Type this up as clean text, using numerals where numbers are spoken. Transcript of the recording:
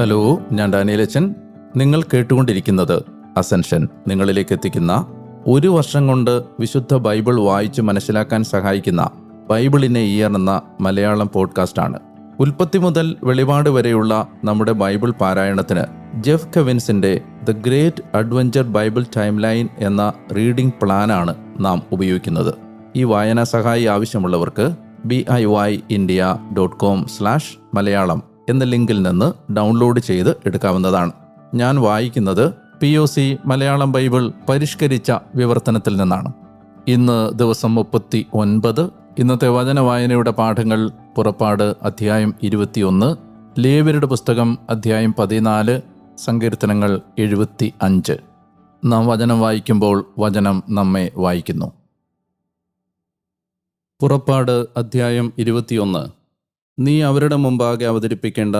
Hello, ഞാൻ ഡാനിയലച്ചൻ. നിങ്ങൾ കേട്ടുകൊണ്ടിരിക്കുന്നത് അസെൻഷൻ. നിങ്ങളിലേക്ക് എത്തിക്കുന്ന ഒരു വർഷം കൊണ്ട് വിശുദ്ധ ബൈബിൾ വായിച്ച് മനസ്സിലാക്കാൻ സഹായിക്കുന്ന ബൈബിൾ ഇൻ എ ഇയർ എന്ന മലയാളം പോഡ്കാസ്റ്റാണ്. ഉൽപ്പത്തി മുതൽ വെളിപാട് വരെയുള്ള നമ്മുടെ ബൈബിൾ പാരായണത്തിന് ജെഫ് കെവിൻസിൻ്റെ the great adventure Bible time line എന്ന റീഡിംഗ് പ്ലാനാണ് നാം ഉപയോഗിക്കുന്നത്. ഈ വായനാ സഹായി ആവശ്യമുള്ളവർക്ക് BIYindia.com/മലയാളം എന്ന ലിങ്കിൽ നിന്ന് ഡൗൺലോഡ് ചെയ്ത് എടുക്കാവുന്നതാണ്. ഞാൻ വായിക്കുന്നത് POC മലയാളം ബൈബിൾ പരിഷ്കരിച്ച വിവർത്തനത്തിൽ നിന്നാണ്. ഇന്ന് ദിവസം 39. ഇന്നത്തെ വചന വായനയുടെ പാഠങ്ങൾ പുറപ്പാട് അധ്യായം 21, ലേവ്യരുടെ പുസ്തകം അധ്യായം 14, സങ്കീർത്തനങ്ങൾ 75. നാം വചനം വായിക്കുമ്പോൾ വചനം നമ്മെ വായിക്കുന്നു. പുറപ്പാട് അധ്യായം 21. നീ അവരുടെ മുമ്പാകെ അവതരിപ്പിക്കേണ്ട